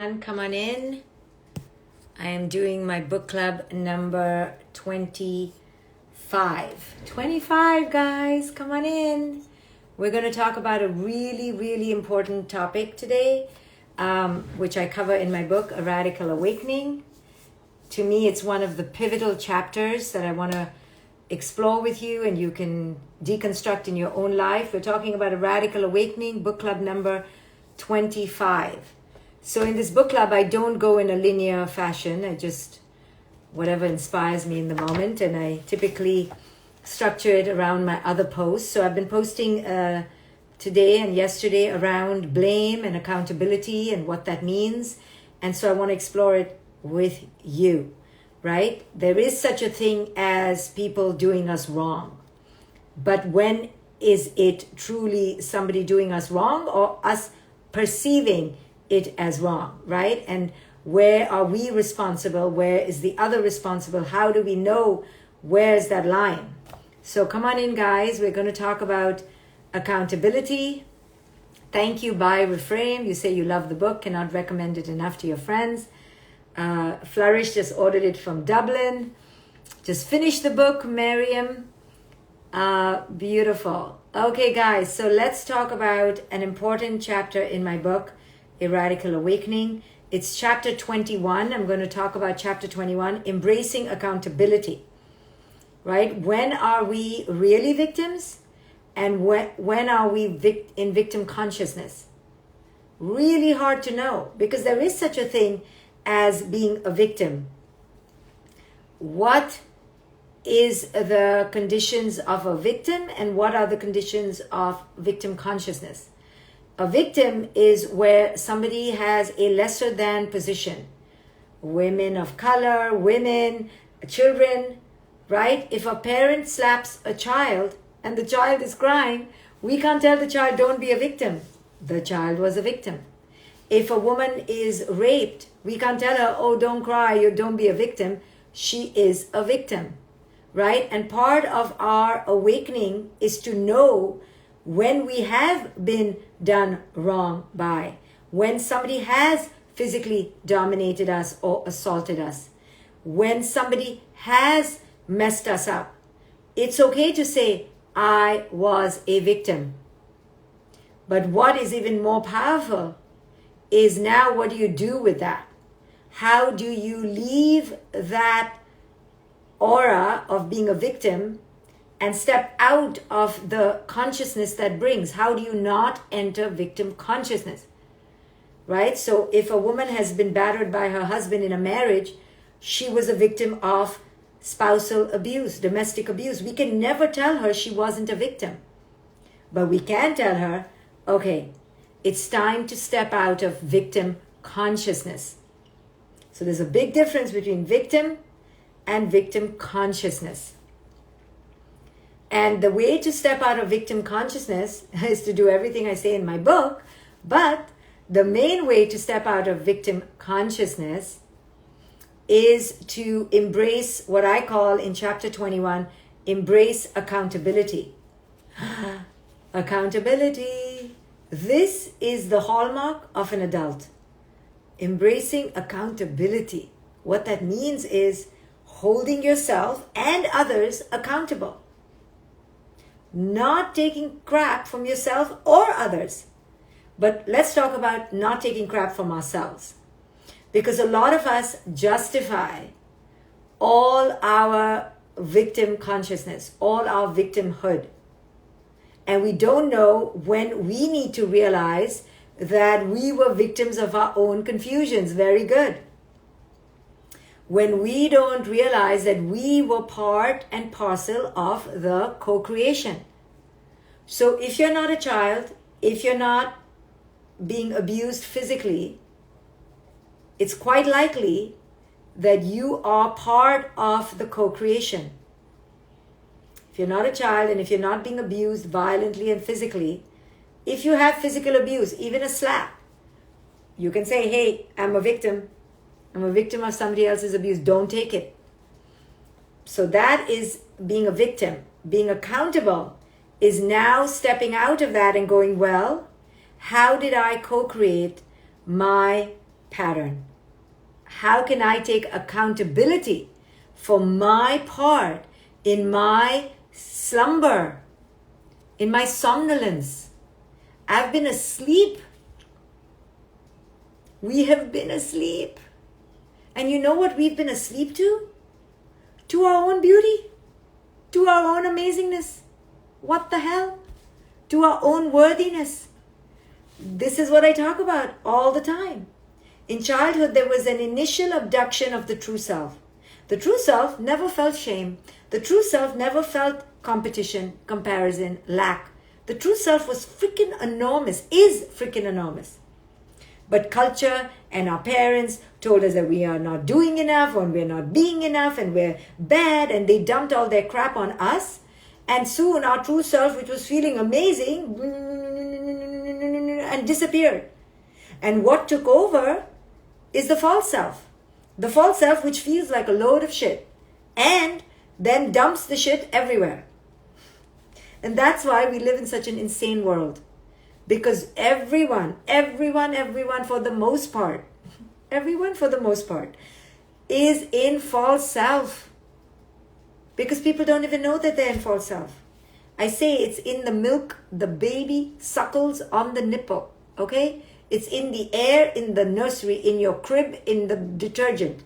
And come on in. I am doing my book club number 25. 25, guys, come on in. We're going to talk about a really, really important topic today, which I cover in my book, A Radical Awakening. To me, it's one of the pivotal chapters that I want to explore with you, and you can deconstruct in your own life. We're talking about A Radical Awakening, book club number 25. So in this book club, I don't go in a linear fashion. I just, whatever inspires me in the moment. And I typically structure it around my other posts. So I've been posting today and yesterday around blame and accountability and what that means. And so I want to explore it with you, right? There is such a thing as people doing us wrong. But when is it truly somebody doing us wrong or us perceiving it as wrong, right? And where are we responsible? Where is the other responsible? How do we know where's that line? So come on in, guys. We're going to talk about accountability. Thank you, by Reframe. You say you love the book, cannot recommend it enough to your friends. Flourish just ordered it from Dublin. Just finished the book, Miriam. Beautiful. Okay, guys, so let's talk about an important chapter in my book, A Radical Awakening. It's chapter 21. I'm going to talk about chapter 21, embracing accountability, right? When are we really victims? And when are we in victim consciousness? Really hard to know, because there is such a thing as being a victim. What is the conditions of a victim, and what are the conditions of victim consciousness? A victim is where somebody has a lesser than position. Women of color, women, children, right? If a parent slaps a child and the child is crying, we can't tell the child, don't be a victim. The child was a victim. If a woman is raped, we can't tell her, oh, don't cry, you don't be a victim. She is a victim, right? And part of our awakening is to know when we have been done wrong by, when somebody has physically dominated us or assaulted us, when somebody has messed us up. It's okay to say, I was a victim. But what is even more powerful is now, what do you do with that? How do you leave that aura of being a victim and step out of the consciousness that brings? How do you not enter victim consciousness, right? So if a woman has been battered by her husband in a marriage, she was a victim of spousal abuse, domestic abuse. We can never tell her she wasn't a victim, but we can tell her, okay, it's time to step out of victim consciousness. So there's a big difference between victim and victim consciousness. And the way to step out of victim consciousness is to do everything I say in my book. But the main way to step out of victim consciousness is to embrace what I call in chapter 21, embrace accountability. Accountability. This is the hallmark of an adult. Embracing accountability. What that means is holding yourself and others accountable. Not taking crap from yourself or others. But let's talk about not taking crap from ourselves. Because a lot of us justify all our victim consciousness, all our victimhood. And we don't know when we need to realize that we were victims of our own confusions. Very good. When we don't realize that we were part and parcel of the co-creation. So if you're not a child, if you're not being abused physically, it's quite likely that you are part of the co-creation. If you're not a child and if you're not being abused violently and physically, if you have physical abuse, even a slap, you can say, hey, I'm a victim. I'm a victim of somebody else's abuse. Don't take it. So that is being a victim. Being accountable is now stepping out of that and going, well, how did I co-create my pattern? How can I take accountability for my part in my slumber, in my somnolence? I've been asleep. We have been asleep. And you know what we've been asleep to? To our own beauty, to our own amazingness. What the hell? To our own worthiness. This is what I talk about all the time. In childhood, there was an initial abduction of the true self. The true self never felt shame. The true self never felt competition, comparison, lack. The true self was freaking enormous, is freaking enormous. But culture and our parents told us that we are not doing enough, or we're not being enough, and we're bad, and they dumped all their crap on us. And soon our true self, which was feeling amazing, and disappeared. And what took over is the false self. The false self, which feels like a load of shit and then dumps the shit everywhere. And that's why we live in such an insane world. Because everyone for the most part, is in false self. Because people don't even know that they're in false self. I say it's in the milk the baby suckles on the nipple. Okay? It's in the air, in the nursery, in your crib, in the detergent.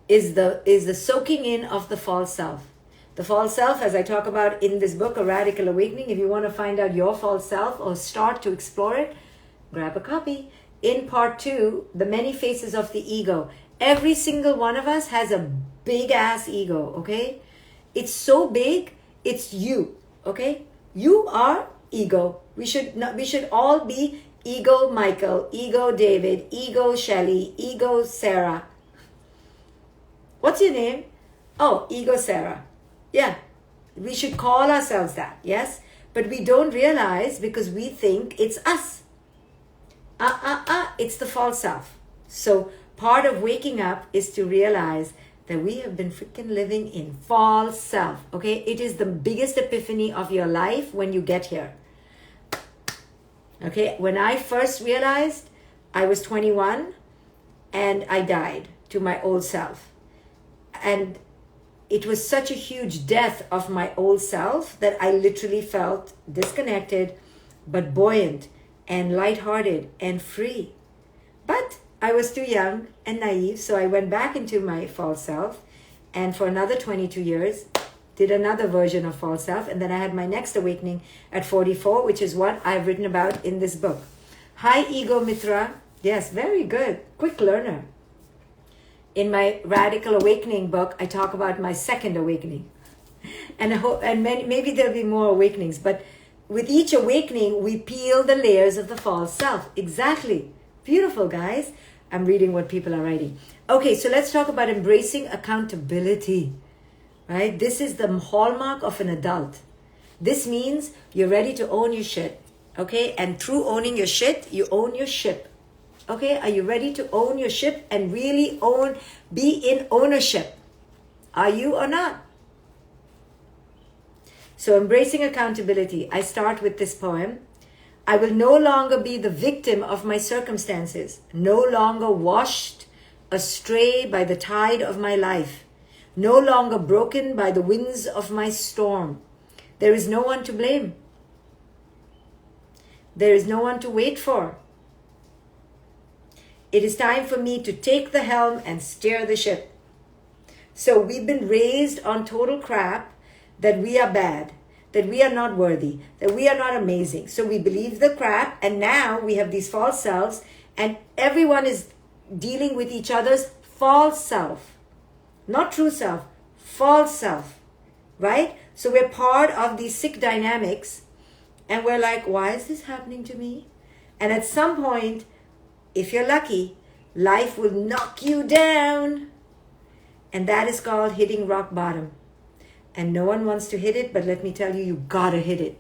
Is the soaking in of the false self. The false self, as I talk about in this book, A Radical Awakening, if you want to find out your false self or start to explore it, grab a copy. In part 2, The Many Faces of the Ego. Every single one of us has a big ass ego, okay? It's so big, it's you, okay? You are ego. We should all be ego Michael, ego David, ego Shelley, ego Sarah. What's your name? Oh, ego Sarah. Yeah, we should call ourselves that, yes? But we don't realize because we think it's us. It's the false self. So part of waking up is to realize that we have been freaking living in false self, okay? It is the biggest epiphany of your life when you get here. Okay, when I first realized, I was 21 and I died to my old self. And it was such a huge death of my old self that I literally felt disconnected, but buoyant and lighthearted and free. But I was too young and naive, so I went back into my false self, and for another 22 years, did another version of false self, and then I had my next awakening at 44, which is what I've written about in this book. Hi, Ego Mitra. Yes, very good. Quick learner. In my Radical Awakening book, I talk about my second awakening. And maybe there'll be more awakenings, but with each awakening, we peel the layers of the false self. Exactly. Beautiful, guys. I'm reading what people are writing. Okay, so let's talk about embracing accountability. Right? This is the hallmark of an adult. This means you're ready to own your shit. Okay? And through owning your shit, you own your ship. Okay? Are you ready to own your ship and really be in ownership? Are you or not? So embracing accountability. I start with this poem. I will no longer be the victim of my circumstances, no longer washed astray by the tide of my life, no longer broken by the winds of my storm. There is no one to blame. There is no one to wait for. It is time for me to take the helm and steer the ship. So we've been raised on total crap that we are bad, that we are not worthy, that we are not amazing. So we believe the crap, and now we have these false selves, and everyone is dealing with each other's false self. Not true self, false self, right? So we're part of these sick dynamics, and we're like, why is this happening to me? And at some point, if you're lucky, life will knock you down. And that is called hitting rock bottom. And no one wants to hit it, but let me tell you, you gotta hit it.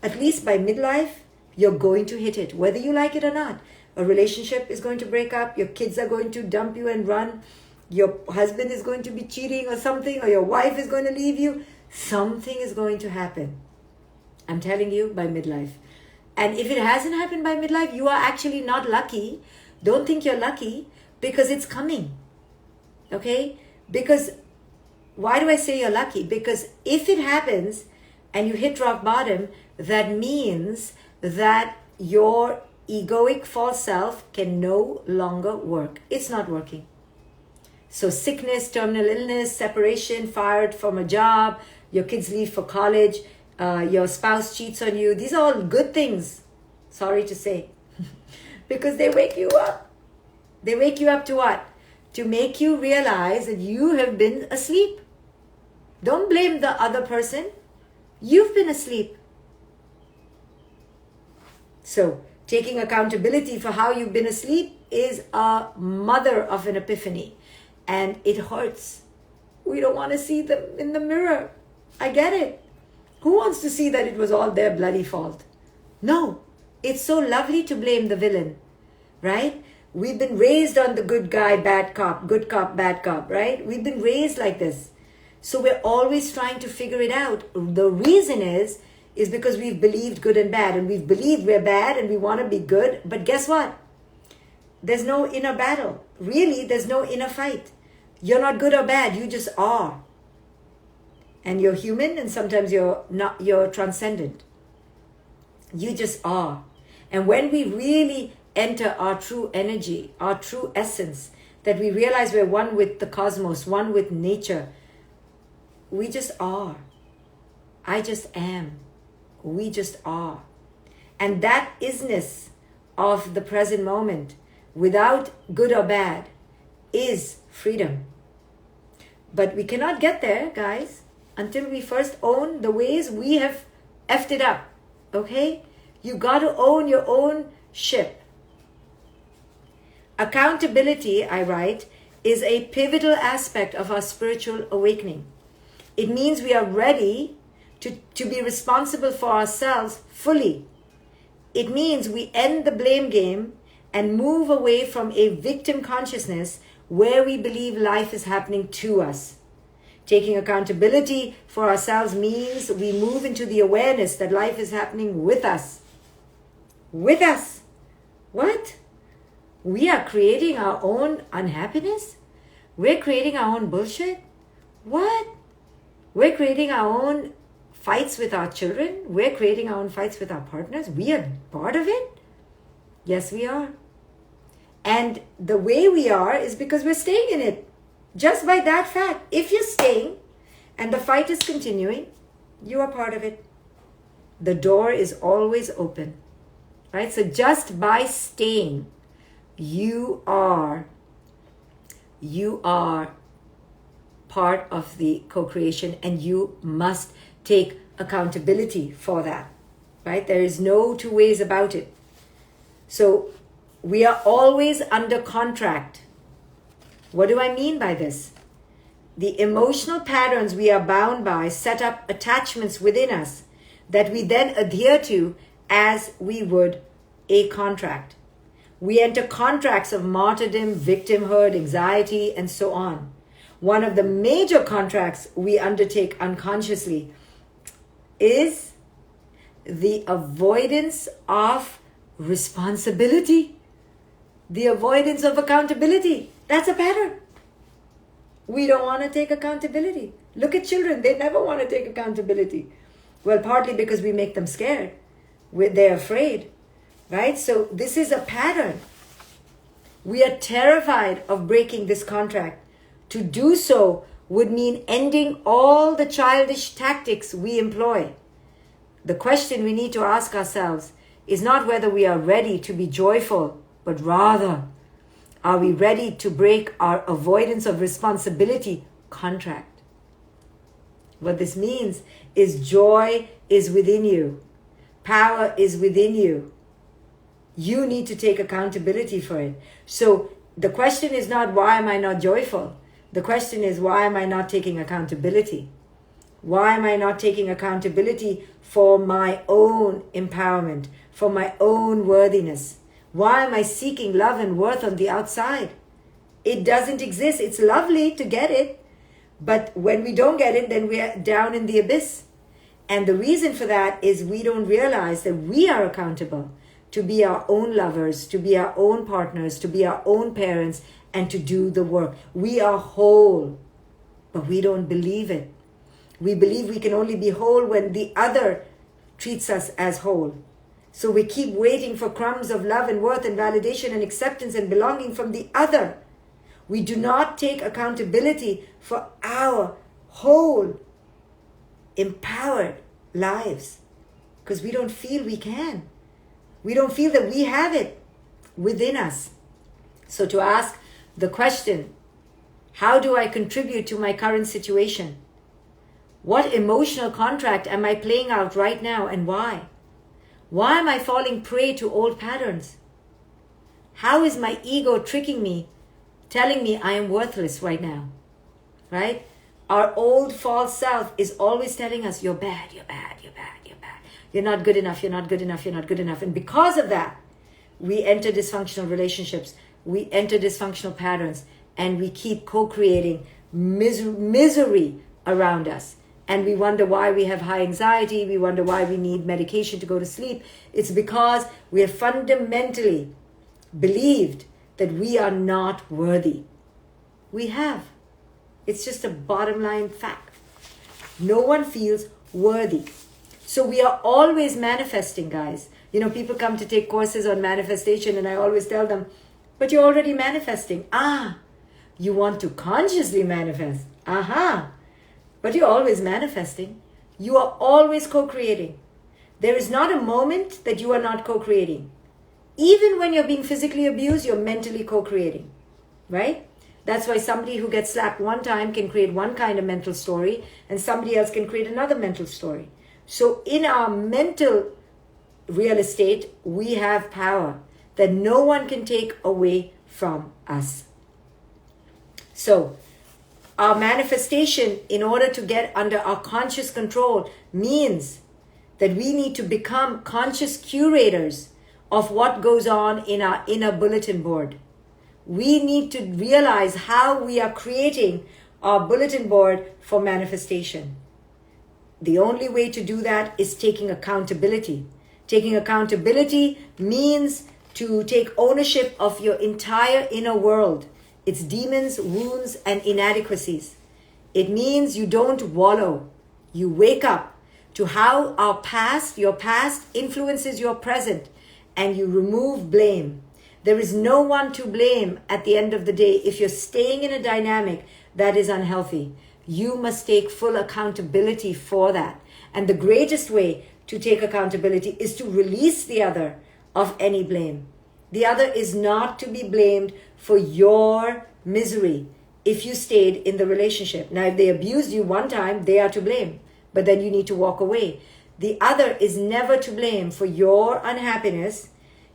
At least by midlife, you're going to hit it, whether you like it or not. A relationship is going to break up, your kids are going to dump you and run, your husband is going to be cheating or something, or your wife is going to leave you. Something is going to happen. I'm telling you, by midlife. And if it hasn't happened by midlife, you are actually not lucky, Don't think you're lucky, because it's coming. Okay? Because, why do I say you're lucky? Because if it happens and you hit rock bottom, that means that your egoic false self can no longer work. It's not working. So sickness, terminal illness, separation, fired from a job, your kids leave for college, your spouse cheats on you. These are all good things, sorry to say, because they wake you up. They wake you up to what? To make you realize that you have been asleep. Don't blame the other person. You've been asleep. So, taking accountability for how you've been asleep is a mother of an epiphany. And it hurts. We don't want to see them in the mirror. I get it. Who wants to see that it was all their bloody fault? No. It's so lovely to blame the villain, right? We've been raised on the good guy, bad cop, bad cop, right? We've been raised like this. So we're always trying to figure it out. The reason is because we've believed good and bad, and we've believed we're bad and we want to be good. But guess what? There's no inner battle. Really, there's no inner fight. You're not good or bad. You just are. And you're human, and sometimes you're transcendent. You just are. And when we really enter our true energy, our true essence, that we realize we're one with the cosmos, one with nature, we just are. I just am. We just are. And that isness of the present moment, without good or bad, is freedom. But we cannot get there, guys, until we first own the ways we have effed it up. Okay? You got to own your own ship. Accountability, I write, is a pivotal aspect of our spiritual awakening. It means we are ready to be responsible for ourselves fully. It means we end the blame game and move away from a victim consciousness where we believe life is happening to us. Taking accountability for ourselves means we move into the awareness that life is happening with us. With us. What? We are creating our own unhappiness? We're creating our own bullshit? What? We're creating our own fights with our children? We're creating our own fights with our partners? We are part of it? Yes, we are. And the way we are is because we're staying in it. Just by that fact. If you're staying and the fight is continuing, you are part of it. The door is always open. Right? So just by staying, you are part of the co-creation, and you must take accountability for that. Right? There is no two ways about it. So we are always under contract. What do I mean by this? The emotional patterns we are bound by set up attachments within us that we then adhere to as we would a contract. We enter contracts of martyrdom, victimhood, anxiety, and so on. One of the major contracts we undertake unconsciously is the avoidance of responsibility, the avoidance of accountability. That's a pattern. We don't want to take accountability. Look at children. They never want to take accountability. Well, partly because we make them scared. They're afraid. Right? So this is a pattern. We are terrified of breaking this contract. To do so would mean ending all the childish tactics we employ. The question we need to ask ourselves is not whether we are ready to be joyful, but rather, are we ready to break our avoidance of responsibility contract? What this means is joy is within you. Power is within you. You need to take accountability for it. So the question is not, why am I not joyful? The question is, why am I not taking accountability? Why am I not taking accountability for my own empowerment, for my own worthiness? Why am I seeking love and worth on the outside? It doesn't exist. It's lovely to get it, but when we don't get it, then we are down in the abyss. And the reason for that is we don't realize that we are accountable to be our own lovers, to be our own partners, to be our own parents, and to do the work. We are whole, but we don't believe it. We believe we can only be whole when the other treats us as whole. So we keep waiting for crumbs of love and worth and validation and acceptance and belonging from the other. We do not take accountability for our whole, empowered lives because we don't feel we can. We don't feel that we have it within us. So to ask the question, how do I contribute to my current situation? What emotional contract am I playing out right now and why? Why am I falling prey to old patterns? How is my ego tricking me, telling me I am worthless right now? Right? Our old false self is always telling us, you're bad, you're bad, you're bad, you're bad. You're not good enough, you're not good enough, you're not good enough. And because of that, we enter dysfunctional relationships, we enter dysfunctional patterns, and we keep co-creating misery around us. And we wonder why we have high anxiety. We wonder why we need medication to go to sleep. It's because we have fundamentally believed that we are not worthy. We have. It's just a bottom line fact. No one feels worthy. So we are always manifesting, guys. You know, people come to take courses on manifestation and I always tell them, but you're already manifesting. You want to consciously manifest. But you're always manifesting. You are always co-creating. There is not a moment that you are not co-creating. Even when you're being physically abused, you're mentally co-creating, right? That's why somebody who gets slapped one time can create one kind of mental story and somebody else can create another mental story. So in our mental real estate, we have power that no one can take away from us. So our manifestation, in order to get under our conscious control, means that we need to become conscious curators of what goes on in our inner bulletin board. We need to realize how we are creating our bulletin board for manifestation. The only way to do that is taking accountability. Taking accountability means to take ownership of your entire inner world, its demons, wounds, and inadequacies. It means you don't wallow. You wake up to how your past influences your present, and you remove blame. There is no one to blame at the end of the day if you're staying in a dynamic that is unhealthy. You must take full accountability for that. And the greatest way to take accountability is to release the other of any blame. The other is not to be blamed for your misery if you stayed in the relationship. Now, if they abused you one time, they are to blame, but then you need to walk away. The other is never to blame for your unhappiness,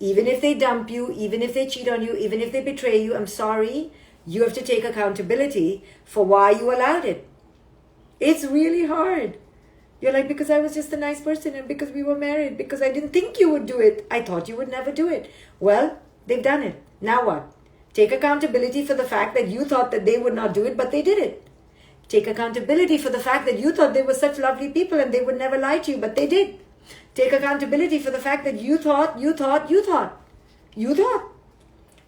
even if they dump you, even if they cheat on you, even if they betray you. I'm sorry. You have to take accountability for why you allowed it. It's really hard. You're like, because I was just a nice person and because we were married, because I didn't think you would do it. I thought you would never do it. Well, they've done it. Now what? Take accountability for the fact that you thought that they would not do it, but they did it. Take accountability for the fact that you thought they were such lovely people and they would never lie to you, but they did. Take accountability for the fact that you thought.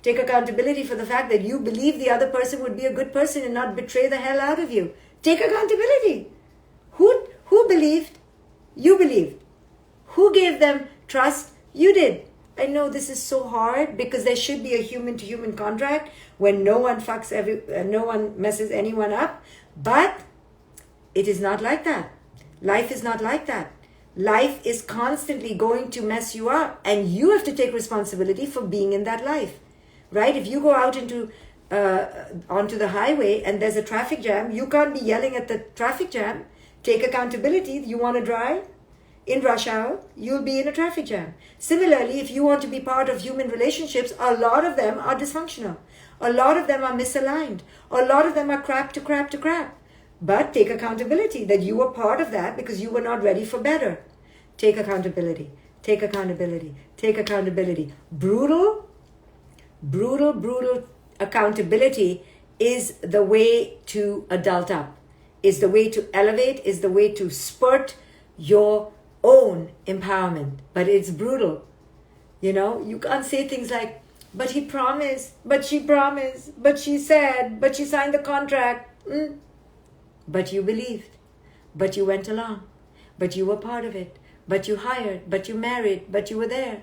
Take accountability for the fact that you believed the other person would be a good person and not betray the hell out of you. Take accountability. Who believed? You believed. Who gave them trust? You did. I know this is so hard because there should be a human-to-human contract when no one no one messes anyone up. But it is not like that. Life is not like that. Life is constantly going to mess you up, and you have to take responsibility for being in that life, right? If you go out onto the highway and there's a traffic jam, you can't be yelling at the traffic jam. Take accountability. You want to drive in rush hour, you'll be in a traffic jam. Similarly, if you want to be part of human relationships, a lot of them are dysfunctional. A lot of them are misaligned. A lot of them are crap to crap to crap. But take accountability that you were part of that because you were not ready for better. Take accountability. Take accountability. Take accountability. Brutal accountability is the way to adult up, is the way to elevate, is the way to spurt your own empowerment. But it's brutal. You can't say things like, but he promised, but she promised, but she said, but she signed the contract. But you believed, but you went along, but you were part of it, but you hired, but you married, but you were there.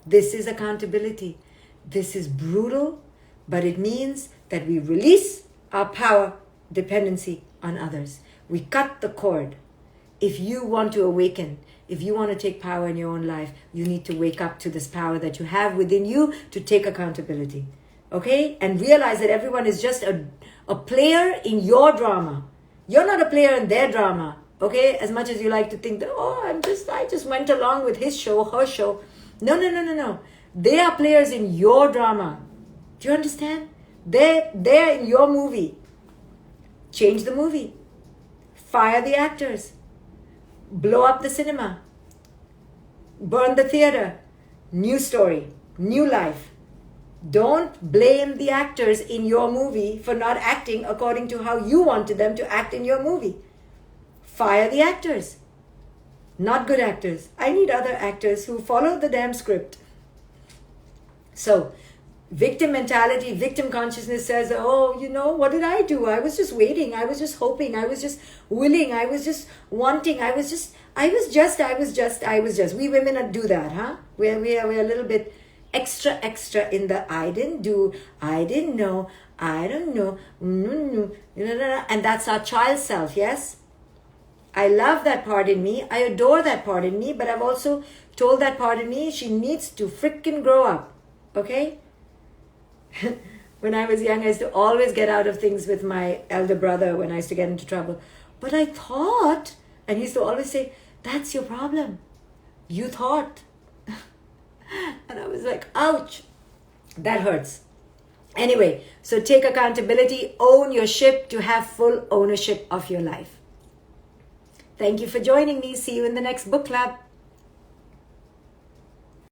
This is accountability. This is brutal, but it means that we release our power dependency on others. We cut the cord. If you want to awaken, if you want to take power in your own life, you need to wake up to this power that you have within you to take accountability. Okay? And realize that everyone is just a player in your drama. You're not a player in their drama. Okay? As much as you like to think that, I just went along with his show, her show. No. They are players in your drama. Do you understand? They're in your movie. Change the movie. Fire the actors. Blow up the cinema. Burn the theater. New story. New life. Don't blame the actors in your movie for not acting according to how you wanted them to act in your movie. Fire the actors. Not good actors. I need other actors who follow the damn script. So, victim mentality, victim consciousness says, what did I do? I was just waiting. I was just hoping. I was just willing. I was just wanting. I was just. We women do that, huh? We're a little bit extra in the I didn't do, I didn't know, I don't know, and that's our child self, yes? I love that part in me. I adore that part in me, but I've also told that part in me she needs to freaking grow up, okay? When I was young, I used to always get out of things with my elder brother when I used to get into trouble. But I thought, and he used to always say, that's your problem. You thought. And I was like, ouch, that hurts. Anyway, so take accountability, own your ship to have full ownership of your life. Thank you for joining me. See you in the next book club.